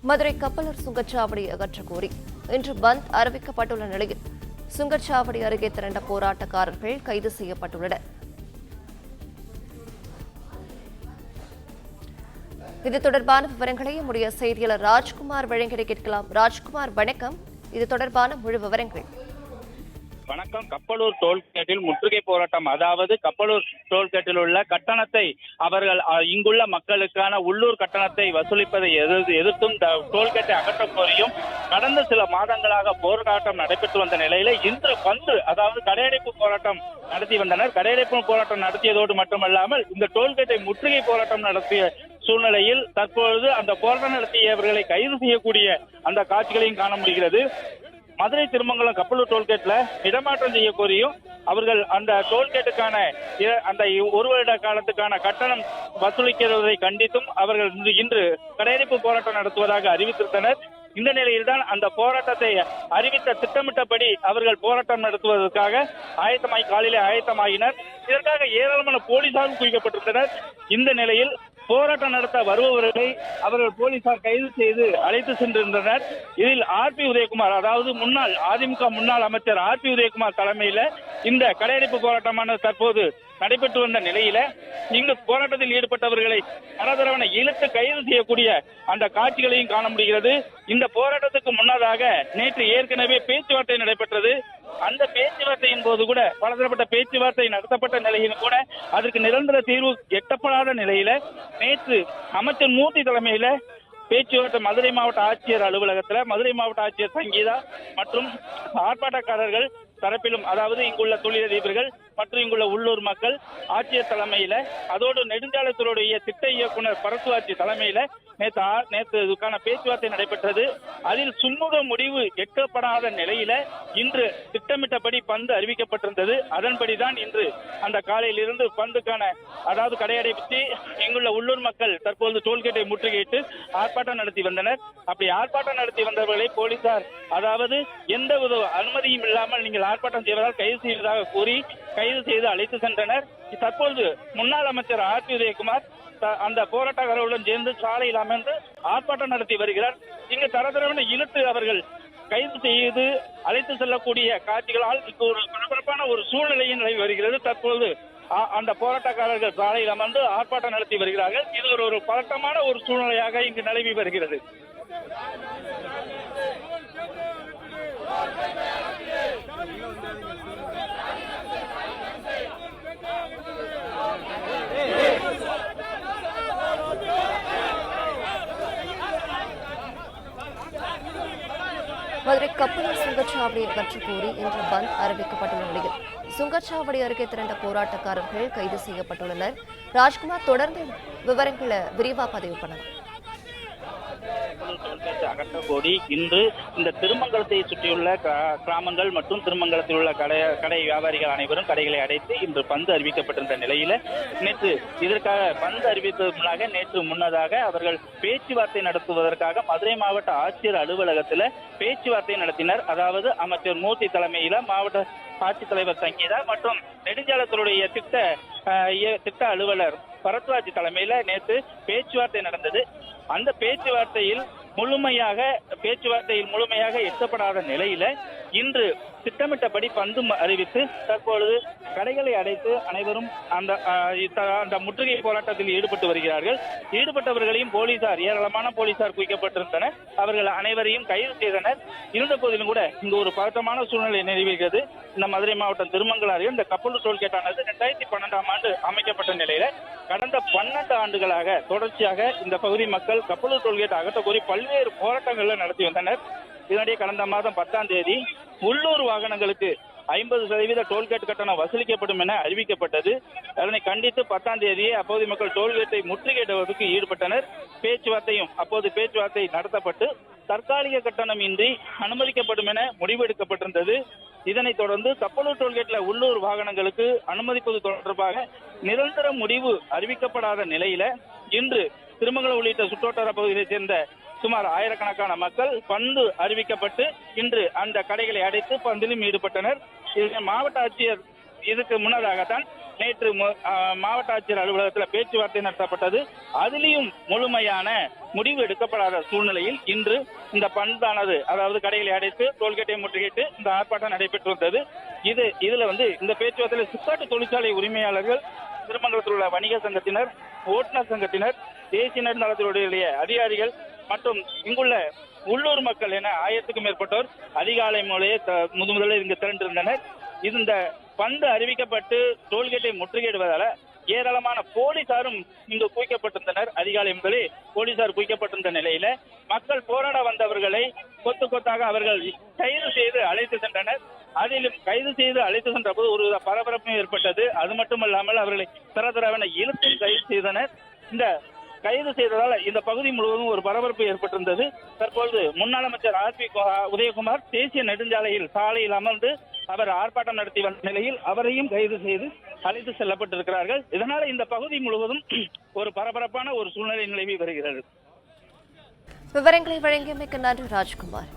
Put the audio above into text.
மதுரை கப்பலூர் சுங்கச்சாவடி அகற்ற கோரி இன்று பந்த் அறிவிக்கப்பட்டுள்ள நிலையில் சுங்கச்சாவடி அருகே திரண்ட போராட்டக்காரர்கள் கைது செய்யப்பட்டுள்ளனர். இது தொடர்பான விவரங்களை நம்முடைய செய்தியாளர் ராஜ்குமார் வழங்கிட கேட்கலாம். ராஜ்குமார், வணக்கம். இது தொடர்பான முழு விவரங்கள். வணக்கம். கப்பலூர் டோல்கேட்டில் முற்றுகை போராட்டம், அதாவது கப்பலூர் டோல்கேட்டில் உள்ள கட்டணத்தை அவர்கள் இங்குள்ள மக்களுக்கான உள்ளூர் கட்டணத்தை வசூலிப்பதை எதிர்த்தும் டோல்கேட்டை அகற்றக் கோரியும் கடந்த சில மாதங்களாக போராட்டம் நடைபெற்று வந்த நிலையில இன்று அதாவது கடையடைப்பு போராட்டம் நடத்தி வந்தனர். கடையடைப்பு போராட்டம் நடத்தியதோடு மட்டுமல்லாமல் இந்த டோல்கேட்டை முற்றுகை போராட்டம் நடத்திய சூழ்நிலையில் தற்பொழுது அந்த போராட்டம் நடத்தியவர்களை கைது செய்யக்கூடிய அந்த காட்சிகளையும் காண முடிகிறது. மதுரை திருமங்கலம் கப்பலூர் டோல்கேட்ல இடமாற்றம் செய்ய கோரியும் அவர்கள் அந்த டோல்கேட்டுக்கான அந்த ஒரு வருட காலத்துக்கான கட்டணம் வசூலிக்கிறதை கண்டித்தும் அவர்கள் இன்று கடையடைப்பு போராட்டம் நடத்துவதாக அறிவித்திருந்தனர். இந்த நிலையில்தான் அந்த போராட்டத்தை அறிவித்த திட்டமிட்டபடி அவர்கள் போராட்டம் நடத்துவதற்காக காலையிலே ஆயத்தமாகினர். இதற்காக ஏராளமான போலீசாரும் குவிக்கப்பட்டிருந்தனர். இந்த நிலையில் போராட்டம் நடத்த வருபவர்களை அவர்கள் போலீசார் கைது செய்து அழைத்து சென்றிருந்தனர். இதில் ஆர்பி உதயகுமார், அதாவது அதிமுக முன்னாள் அமைச்சர் ஆர்பி உதயகுமார் தலைமையில இந்த கடையடைப்பு போராட்டமானது தற்போது நடைபெற்று வந்த நிலையில இங்கு போராட்டத்தில் ஈடுபட்டவர்களை பரதரவனை இழுத்து கைது செய்யக்கூடிய அந்த காட்சிகளையும் காண முடிகிறது. இந்த போராட்டத்துக்கு முன்னதாக நேற்று ஏற்கனவே பேச்சுவார்த்தை நடைபெற்றது. அந்த பேச்சுவார்த்தையின் போது கூட பலதரப்பட்ட பேச்சுவார்த்தை நடத்தப்பட்ட நிலையிலும் கூட அதற்கு நிரந்தர தீர்வு எட்டப்படாத நிலையில நேற்று அமைச்சர் மூர்த்தி தலைமையில பேச்சுவார்த்தை மதுரை மாவட்ட ஆட்சியர் அலுவலகத்துல மதுரை மாவட்ட ஆட்சியர் சங்கீதா மற்றும் ஆர்ப்பாட்டக்காரர்கள் தரப்பிலும், அதாவது இங்குள்ள தொழிலதிபர்கள் மற்றும் இங்குள்ள உள்ளூர் மக்கள் ஆட்சியர் தலைமையில, அதோடு நெடுஞ்சாலைத்துறையுடைய திட்ட இயக்குனர் பரசுவாட்சி தலைமையில நேற்று இதுக்கான பேச்சுவார்த்தை நடைபெற்றது. அதில் சுமூக முடிவு எட்டப்படாத நிலையில இன்று திட்டமிட்டபடி பந்து அறிவிக்கப்பட்டிருந்தது. அதன்படிதான் இன்று அந்த காலையில் இருந்து பந்துக்கான அதாவது கடையடைப்பித்து இங்குள்ள உள்ளூர் மக்கள் தற்போது டோல்கேட்டை முற்றுகையிட்டு ஆர்ப்பாட்டம் நடத்தி வந்தனர். அப்படி ஆர்ப்பாட்டம் நடத்தி வந்தவர்களை போலீசார் அதாவது எந்த ஒரு அனுமதியும் இல்லாமல் நீங்கள் ஆர்ப்பாட்டம் செய்வதால் கைது செய்வதாக கூறி கைது செய்து அழைத்து சென்றனர். தற்போது முன்னாள் அமைச்சர் ஆர்பி உதயகுமார் அந்த போராட்டக்காரர்களுடன் சேர்ந்து சாலையில் அமர்ந்து ஆர்ப்பாட்டம் நடத்தி வருகிறார். இங்கு தரதரவென இழுத்து அவர்கள் கைது செய்து அழைத்து செல்லக்கூடிய காட்சிகளால் இங்கு ஒரு பரபரப்பான ஒரு சூழ்நிலையும் நிலவி வருகிறது. தற்போது அந்த போராட்டக்காரர்கள் சாலையில் அமர்ந்து ஆர்ப்பாட்டம் நடத்தி வருகிறார்கள். இது ஒரு பதட்டமான ஒரு சூழ்நிலையாக இங்கு நிலவி வருகிறது. மதுரை கப்பலூர் சுங்கச்சாவடி அகற்ற கோரி இன்று பந்த் அறிவிக்கப்பட்டுள்ள நிலையில் சுங்கச்சாவடி அருகே திரண்ட போராட்டக்காரர்கள் கைது செய்யப்பட்டுள்ளனர். ராஜ்குமார், தொடர்ந்து விவரங்களை விரிவாக பதிவு பண்ணலாம். அகற்ற கோரி இன்று இந்த திருமங்கலத்தை சுற்றியுள்ள கிராமங்கள் மற்றும் திருமங்கலத்தில் உள்ள கடை வியாபாரிகள் அனைவரும் கடைகளை அடைத்து இன்று பந்து அறிவிக்கப்பட்டிருந்த நிலையில நேற்று இதற்காக பந்து அறிவித்ததற்கு நேற்று முன்னதாக அவர்கள் பேச்சுவார்த்தை நடத்துவதற்காக மதுரை மாவட்ட ஆட்சியர் அலுவலகத்தில் பேச்சுவார்த்தை நடத்தினர். அதாவது அமைச்சர் மூர்த்தி தலைமையில மாவட்ட ஆட்சித்தலைவர் சங்கீதா மற்றும் நெடுஞ்சாலைத்துறையுடைய திட்ட அலுவலர் பரத்வாஜி தலைமையில நேற்று பேச்சுவார்த்தை நடந்தது. அந்த பேச்சுவார்த்தையில் முழுமையாக எட்டப்படாத நிலையில இன்று திட்டமிட்டபடி பந்து அறிவித்து தற்பொழுது கடைகளை அடைத்து அனைவரும் அந்த முற்றுகை போராட்டத்தில் ஈடுபட்டு வருகிறார்கள். ஈடுபட்டவர்களையும் ஏராளமான போலீசார் குவிக்கப்பட்டிருந்தனர். அவர்கள் அனைவரையும் கைது செய்தனர். இருந்த போதிலும் கூட இங்கு ஒரு பதட்டமான சூழ்நிலை நிலவுகிறது. இந்த மதுரை மாவட்டம் திருமங்கலம் அருகே இந்த கப்பலூர் டோல்கேட்டானது 2012ஆம் ஆண்டு அமைக்கப்பட்ட நிலையில கடந்த 12 ஆண்டுகளாக தொடர்ச்சியாக இந்த பகுதி மக்கள் கப்பலூர் டோல்கேட் அகற்ற கோரி பல்வேறு போராட்டங்களை நடத்தி வந்தனர். இதனிடையே கடந்த மாதம் 10ஆம் தேதி உள்ளூர் வாகனங்களுக்கு 50% டோல்கேட் கட்டணம் வசூலிக்கப்படும் என அறிவிக்கப்பட்டது. அதனை கண்டித்து 10ஆம் தேதியே அப்போது மக்கள் டோல்கேட்டை முற்றுகையிடுவதற்கு ஈடுபட்டனர். பேச்சுவார்த்தை நடத்தப்பட்டு தற்காலிக கட்டணம் இன்றி அனுமதிக்கப்படும் என முடிவெடுக்கப்பட்டிருந்தது. இதனைத் தொடர்ந்து கப்பலூர் டோல்கேட்ல உள்ளூர் வாகனங்களுக்கு அனுமதிப்பது தொடர்பாக நிரந்தர முடிவு அறிவிக்கப்படாத நிலையில இன்று திருமங்கலம் உள்ளிட்ட சுற்றுவட்டார பகுதியைச் சேர்ந்த சுமார் ஆயிரக்கணக்கான மக்கள் பந்து அறிவிக்கப்பட்டு இன்று அந்த கடைகளை அடைத்து பந்திலும் ஈடுபட்டனர். மாவட்ட ஆட்சியர் இதுக்கு முன்னதாகத்தான் நேற்று மாவட்ட ஆட்சியர் அலுவலகத்தில் பேச்சுவார்த்தை நடத்தப்பட்டது. அதிலையும் முழுமையான முடிவு எடுக்கப்படாத சூழ்நிலையில் இன்று இந்த பந்தானது, அதாவது கடைகளை அடைத்து டோல்கேட்டை முற்றுகையிட்டு இந்த ஆர்ப்பாட்டம் நடைபெற்று வந்தது. இதுல இந்த பேச்சுவார்த்தையில் சிப்காட் தொழிற்சாலை உரிமையாளர்கள், திருமங்கலத்தில் உள்ள வணிக சங்கத்தினர், ஓட்டுநர் சங்கத்தினர், தேசிய நெடுஞ்சாலைத்துறையுடைய அதிகாரிகள் மற்றும் இங்குள்ள உள்ளூர் மக்கள் என 1000க்கும் மேற்பட்டோர் அதிகாலை முதலில் இங்கு திரண்டிருந்தனர். இந்த பந்து அறிவிக்கப்பட்டு டோல்கேட்டை முற்றுகையிடுவதால ஏராளமான போலீசாரும் இங்கு குவிக்கப்பட்டிருந்தனர். அதிகாலை முதலே போலீசார் குவிக்கப்பட்டிருந்த நிலையில மக்கள் போராட வந்தவர்களை கொத்து கொத்தாக அவர்கள் கைது செய்து அழைத்து சென்றனர். அதிலும் கைது செய்து அழைத்து சென்ற போது ஒரு பரபரப்பும் ஏற்பட்டது. அது மட்டுமல்லாமல் அவர்களை தரதரவென இழுத்தும் கைது செய்தனர். இந்த கைது செய்ததால் இந்த பகுதி முழுவதும் ஒரு பரபரப்பு ஏற்பட்டிருந்தது. தற்பொழுது முன்னாள் அமைச்சர் RP உதயகுமார் தேசிய நெடுஞ்சாலையில் சாலையில் அமர்ந்து அவர் ஆர்ப்பாட்டம் நடத்தி வந்த நிலையில் அவரையும் கைது செய்து அழைத்து செல்லப்பட்டிருக்கிறார்கள். இதனால இந்த பகுதி முழுவதும் ஒரு பரபரப்பான ஒரு சூழ்நிலை நிலவி வருகிறது. விவரங்களை வழங்கியமைக்கு நன்றி ராஜ்குமார்.